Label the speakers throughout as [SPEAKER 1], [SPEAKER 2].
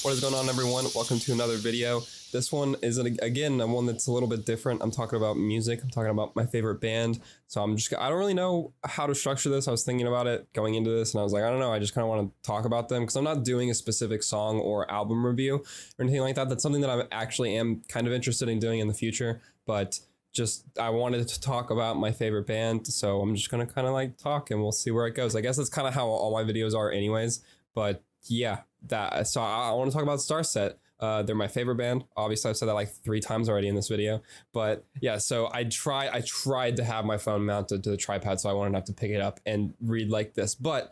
[SPEAKER 1] What is going on, everyone? Welcome to another video. This one is again one that's a little bit different. I'm talking about music. I'm talking about my favorite band. So I don't really know how to structure this. I was thinking about it going into this and I was like, I don't know. I just kind of want to talk about them because I'm not doing a specific song or album review or anything like that. That's something that I actually am kind of interested in doing in the future, but just I wanted to talk about my favorite band. So I'm just going to kind of like talk and we'll see where it goes. I guess that's kind of how all my videos are anyways, but yeah, so I want to talk about Starset. They're my favorite band. Obviously, I've said that like 3 times already in this video. But yeah, so I tried to have my phone mounted to the tripod, so I wouldn't have to pick it up and read like this. But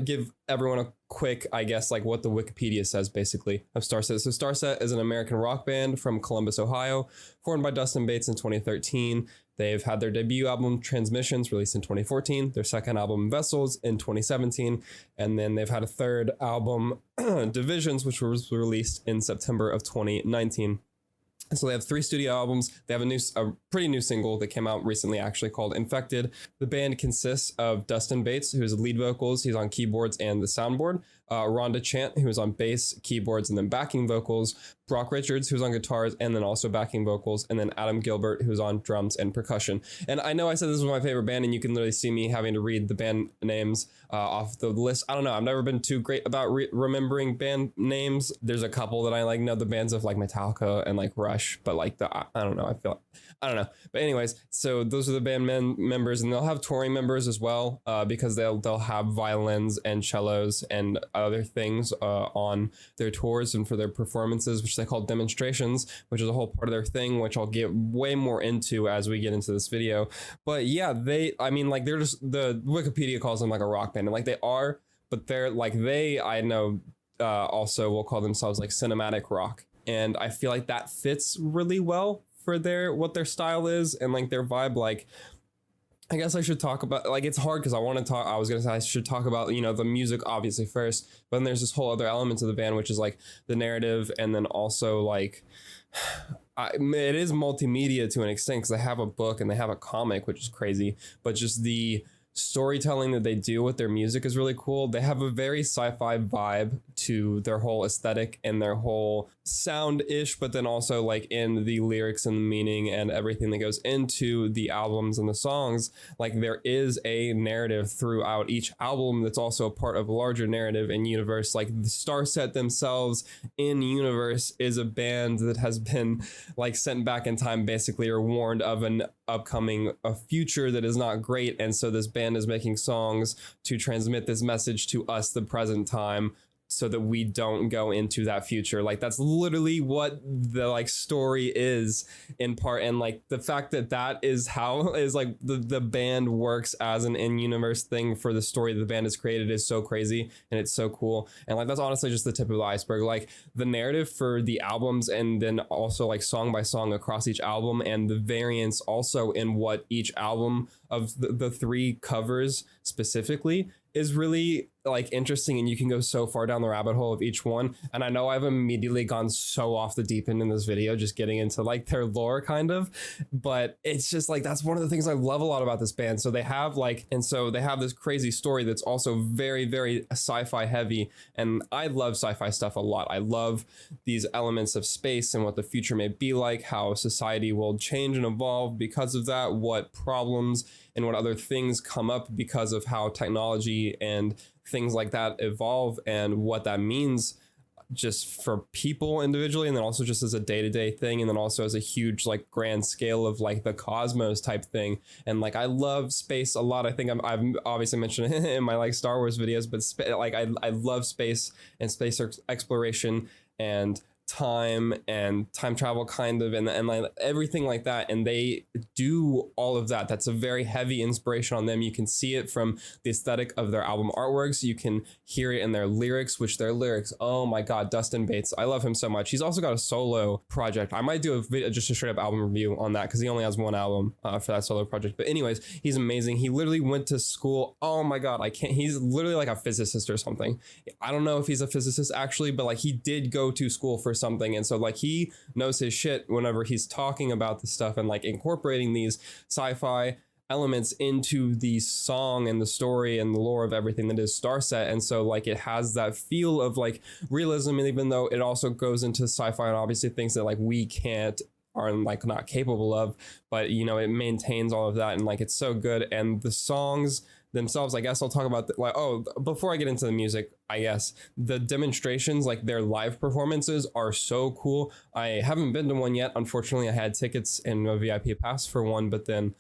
[SPEAKER 1] give everyone a quick, I guess, like what the Wikipedia says basically of Starset. So Starset is an American rock band from Columbus, Ohio, formed by Dustin Bates in 2013. They've had their debut album, Transmissions, released in 2014, their second album, Vessels, in 2017, and then they've had a third album, Divisions, which was released in September of 2019. So they have 3 studio albums. They have a pretty new single that came out recently, actually, called Infected. The band consists of Dustin Bates, who's lead vocals. He's on keyboards and the soundboard. Rhonda Chant, who is on bass, keyboards, and then backing vocals. Brock Richards, who's on guitars and then also backing vocals. And then Adam Gilbert, who's on drums and percussion. And I know I said this was my favorite band, and you can literally see me having to read the band names off the list. I don't know. I've never been too great about remembering band names. There's a couple that I like know the bands of, like Metallica and like Rush, but like I don't know. I don't know. But anyways, so those are the band members, and they'll have touring members as well, because they'll have violins and cellos and other things on their tours and for their performances, which they call demonstrations, which is a whole part of their thing, which I'll get way more into as we get into this video. But yeah, they're just, the Wikipedia calls them like a rock band, and like they are, but they're like, I know also will call themselves like cinematic rock. And I feel like that fits really well for what their style is and like their vibe. Like, I guess I should talk about, like, it's hard because I was going to say I should talk about, the music obviously first, but then there's this whole other element of the band, which is like the narrative. And then also like, it is multimedia to an extent because they have a book and they have a comic, which is crazy, but just the storytelling that they do with their music is really cool. They have a very sci-fi vibe to their whole aesthetic and their whole sound-ish, but then also like in the lyrics and the meaning and everything that goes into the albums and the songs. Like there is a narrative throughout each album that's also a part of a larger narrative and universe. Like the Starset themselves in universe is a band that has been like sent back in time basically, or warned of an upcoming future that is not great, and so this band is making songs to transmit this message to us, the present time, so that we don't go into that future. Like that's literally what the like story is in part. And like the fact that is how is like the band works as an in-universe thing for the story that the band has created is so crazy, and it's so cool. And like that's honestly just the tip of the iceberg. Like the narrative for the albums, and then also like song by song across each album, and the variance also in what each album of the 3 covers specifically is really like interesting, and you can go so far down the rabbit hole of each one. And I know I've immediately gone so off the deep end in this video, just getting into like their lore kind of, but it's just like, that's one of the things I love a lot about this band. So they have this crazy story that's also very, very sci-fi heavy. And I love sci-fi stuff a lot. I love these elements of space and what the future may be like, how society will change and evolve because of that, what problems and what other things come up because of how technology and things like that evolve, and what that means just for people individually, and then also just as a day-to-day thing, and then also as a huge like grand scale of like the cosmos type thing. And like I love space a lot. I think I've obviously mentioned it in my like Star Wars videos, but I love space and space exploration and time and time travel kind of, and like everything like that. And they do all of that. That's a very heavy inspiration on them. You can see it from the aesthetic of their album artworks. You can hear it in their lyrics, oh my god, Dustin Bates, I love him so much. He's also got a solo project. I might do a video, just a straight up album review on that, because he only has one album for that solo project. But anyways, he's amazing. He literally went to school. Oh my god, he's literally like a physicist or something. I don't know if he's a physicist actually, but like he did go to school for something, and so like he knows his shit whenever he's talking about the stuff and like incorporating these sci-fi elements into the song and the story and the lore of everything that is Starset. And so like it has that feel of like realism, and even though it also goes into sci-fi and obviously things that like we can't are like not capable of, but you know, it maintains all of that, and like it's so good. And the songs themselves, I guess I'll talk about like, oh, before I get into the music, I guess the demonstrations, like their live performances are so cool. I haven't been to one yet, unfortunately. I had tickets and a VIP pass for one, but then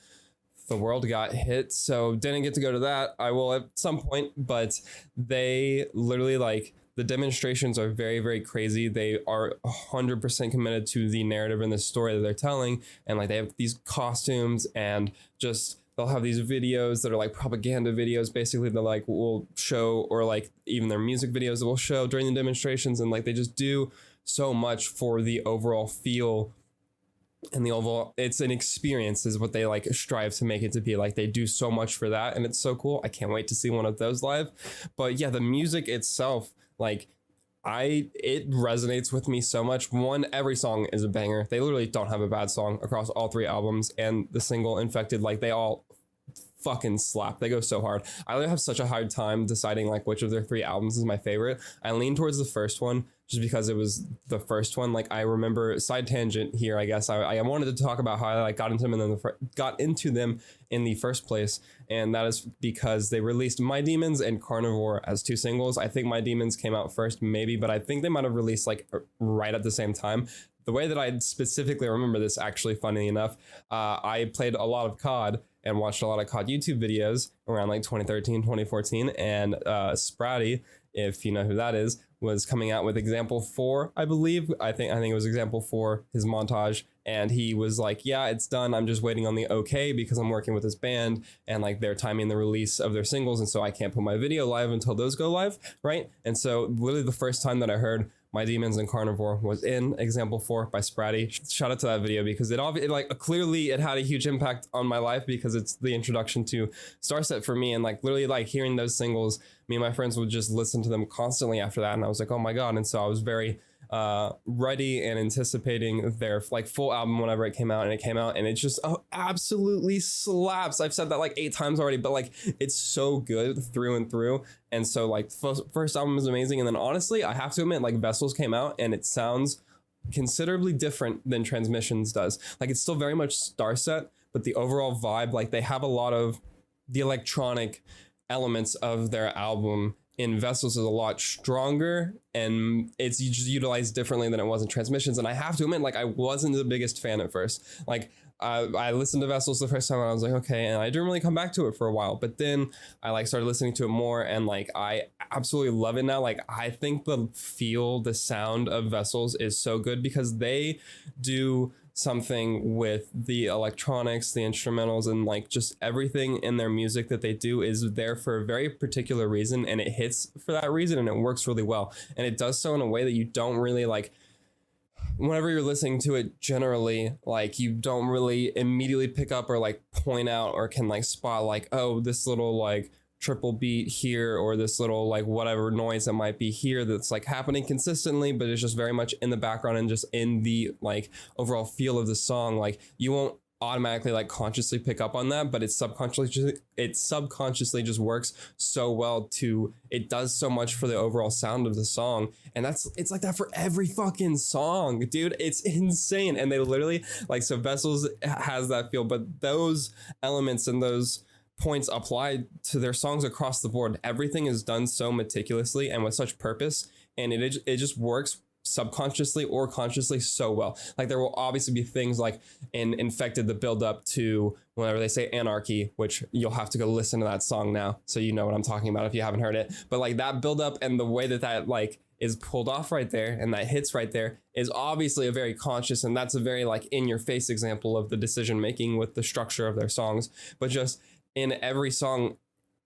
[SPEAKER 1] the world got hit, so didn't get to go to that. I will at some point, but they literally like the demonstrations are very, very crazy. They are 100% committed to the narrative and the story that they're telling, and like they have these costumes, and just they'll have these videos that are like propaganda videos basically that like will show, or like even their music videos that will show during the demonstrations, and like they just do so much for the overall feel and the overall, it's an experience is what they like strive to make it to be. Like they do so much for that, and it's so cool. I can't wait to see one of those live. But yeah, the music itself, like it resonates with me so much. One, every song is a banger. They literally don't have a bad song across all 3 albums, and the single Infected, like they all fucking slap. They go so hard. I have such a hard time deciding like which of their 3 albums is my favorite. I lean towards the first one just because it was the first one. Like I remember, side tangent here, I guess I wanted to talk about how I like got into them in the first place, and that is because they released My Demons and Carnivore as 2 singles. I think My Demons came out first, maybe, but I think they might have released like right at the same time. The way that I specifically remember this, actually, funny enough, I played a lot of COD and watched a lot of COD YouTube videos around like 2013, 2014, and Spratty, if you know who that is, was coming out with example 4, I believe. I think it was example 4, his montage, and he was like, yeah, it's done. I'm just waiting on the okay because I'm working with this band, and like they're timing the release of their singles, and so I can't put my video live until those go live, right? And so literally the first time that I heard My Demons and Carnivore was in example 4 by Spratty. Shout out to that video because it like clearly it had a huge impact on my life because it's the introduction to Starset for me, and like literally like hearing those singles, me and my friends would just listen to them constantly after that, and I was like, oh my god. And so I was very ready and anticipating their like full album whenever it came out, and it came out, and it just absolutely slaps. I've said that like 8 times already, but like it's so good through and through. And so like first album is amazing, and then honestly I have to admit, like Vessels came out and it sounds considerably different than Transmissions does. Like it's still very much Starset, but the overall vibe, like they have a lot of the electronic elements of their album in Vessels is a lot stronger, and it's just utilized differently than it was in Transmissions. And I have to admit, like I wasn't the biggest fan at first. Like I listened to Vessels the first time and I was like, okay, and I didn't really come back to it for a while, but then I like started listening to it more, and like I absolutely love it now. Like I think the sound of Vessels is so good because they do something with the electronics, the instrumentals, and like just everything in their music that they do is there for a very particular reason, and it hits for that reason, and it works really well. And it does so in a way that you don't really like, whenever you're listening to it generally, like you don't really immediately pick up or like point out or can like spot like, oh, this little like triple beat here, or this little like whatever noise that might be here that's like happening consistently, but it's just very much in the background and just in the like overall feel of the song. Like you won't automatically like consciously pick up on that, but it subconsciously just works so well to, it does so much for the overall sound of the song. And it's like that for every fucking song, dude. It's insane. And they literally like, so Vessels has that feel, but those elements and those points apply to their songs across the board. Everything is done so meticulously and with such purpose, and it just works subconsciously or consciously so well. Like there will obviously be things like in Infected, the build up to whenever they say anarchy, which you'll have to go listen to that song now so you know what I'm talking about if you haven't heard it. But like that build up and the way that like is pulled off right there and that hits right there is obviously a very conscious, and that's a very like in your face example of the decision making with the structure of their songs. But just in every song,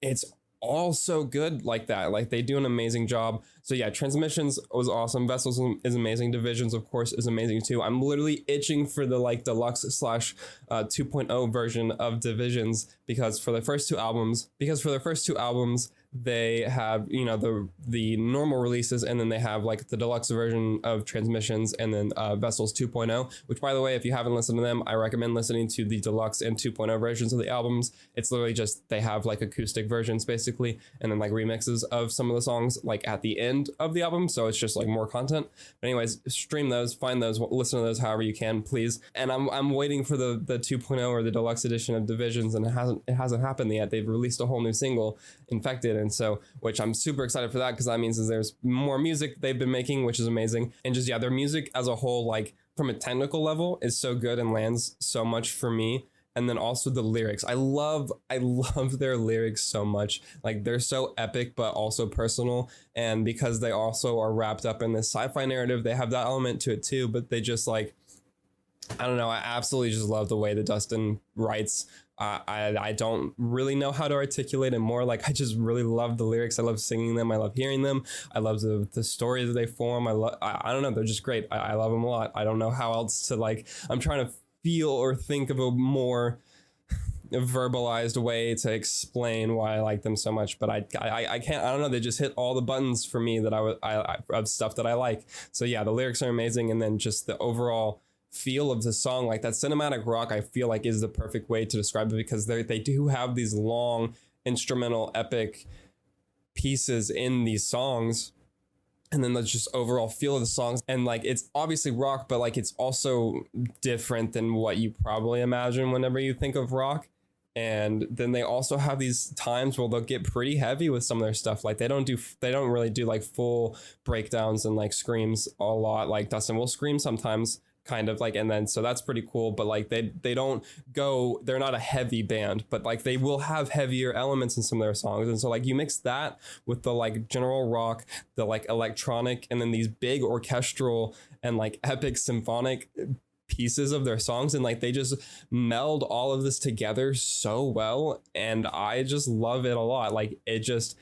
[SPEAKER 1] it's all so good like that. Like they do an amazing job. So yeah, Transmissions was awesome. Vessels is amazing. Divisions, of course, is amazing too. I'm literally itching for the like deluxe / 2.0 version of Divisions because for the first two albums, they have, you know, the normal releases, and then they have like the deluxe version of Transmissions, and then Vessels 2.0, which, by the way, if you haven't listened to them, I recommend listening to the deluxe and 2.0 versions of the albums. It's literally just they have like acoustic versions basically, and then like remixes of some of the songs like at the end of the album, so it's just like more content. But anyways, stream those, find those, listen to those however you can, please. And I'm waiting for the 2.0 or the deluxe edition of Divisions, and it hasn't happened yet. They've released a whole new single, Infected, and so, which I'm super excited for that, because that means that there's more music they've been making, which is amazing. And just, yeah, their music as a whole, like from a technical level, is so good and lands so much for me. And then also the lyrics, I love their lyrics so much. Like, they're so epic but also personal, and because they also are wrapped up in this sci-fi narrative, they have that element to it too. But they just, like, I don't know, I absolutely just love the way that Dustin writes. I don't really know how to articulate it more. Like, I just really love the lyrics. I love singing them. I love hearing them. I love the story that they form. I don't know. They're just great. I love them a lot. I don't know how else to, like, I'm trying to feel or think of a more verbalized way to explain why I like them so much, but I can't. I don't know. They just hit all the buttons for me that I of stuff that I like. So yeah, the lyrics are amazing, and then just the overall feel of the song, like that cinematic rock, I feel like is the perfect way to describe it, because they do have these long instrumental epic pieces in these songs, and then that's just overall feel of the songs. And like, it's obviously rock, but like, it's also different than what you probably imagine whenever you think of rock. And then they also have these times where they'll get pretty heavy with some of their stuff. Like, they don't really do like full breakdowns and like screams a lot. Like, Dustin will scream sometimes, kind of like, and then so that's pretty cool. But like, they don't go, they're not a heavy band, but like they will have heavier elements in some of their songs. And so like, you mix that with the like general rock, the like electronic, and then these big orchestral and like epic symphonic pieces of their songs, and like they just meld all of this together so well, and I just love it a lot. Like, it just,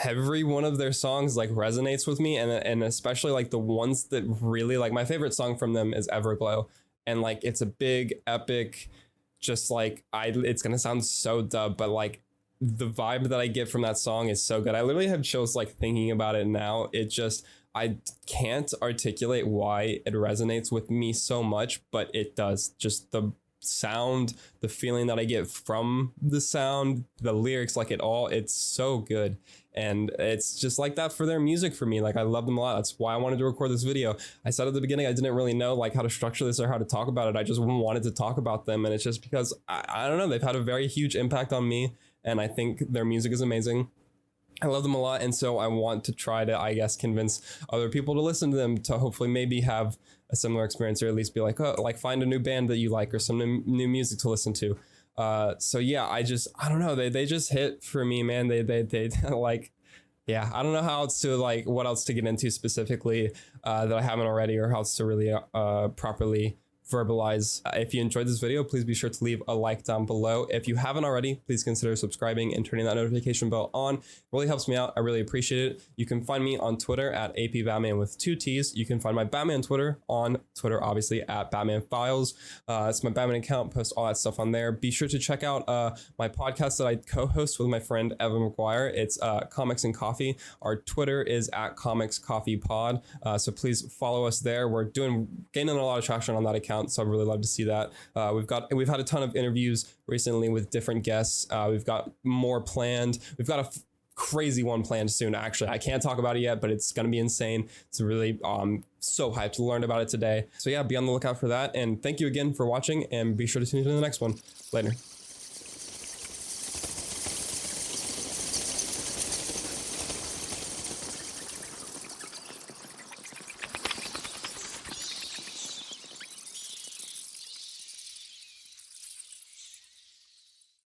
[SPEAKER 1] every one of their songs like resonates with me, and especially like the ones that really, like, my favorite song from them is Everglow, and like, it's a big epic, just like, it's gonna sound so dumb, but like, the vibe that I get from that song is so good. I literally have chills like thinking about it now. It just, I can't articulate why it resonates with me so much, but it does. Just the sound, the feeling that I get from the sound, the lyrics, like it's so good. And it's just like that for their music for me. Like, I love them a lot. That's why I wanted to record this video. I said at the beginning, I didn't really know like how to structure this or how to talk about it. I just wanted to talk about them. And it's just because I don't know, they've had a very huge impact on me, and I think their music is amazing. I love them a lot, and so I want to try to, I guess, convince other people to listen to them, to hopefully maybe have a similar experience, or at least be like, oh, like, find a new band that you like, or some new music to listen to. So yeah, I don't know, they just hit for me, man. They like, yeah, I don't know how else to, like, what else to get into specifically that I haven't already, or how else to really properly verbalize. If you enjoyed this video, please be sure to leave a like down below. If you haven't already, please consider subscribing and turning that notification bell on. It really helps me out. I really appreciate it. You can find me on Twitter at APBatman with 2 T's. You can find my Batman Twitter on Twitter, obviously, at Batman Files. It's my Batman account, post all that stuff on there. Be sure to check out my podcast that I co-host with my friend Evan McGuire. It's Comics and Coffee. Our Twitter is at Comics Coffee Pod. So please follow us there. We're gaining a lot of traction on that account, so I'd really love to see that. We've had a ton of interviews recently with different guests. We've got more planned. We've got a crazy one planned soon, actually. I can't talk about it yet, but it's gonna be insane. It's really so hyped to learn about it today. So yeah, be on the lookout for that, and thank you again for watching, and be sure to tune in to the next one. Later.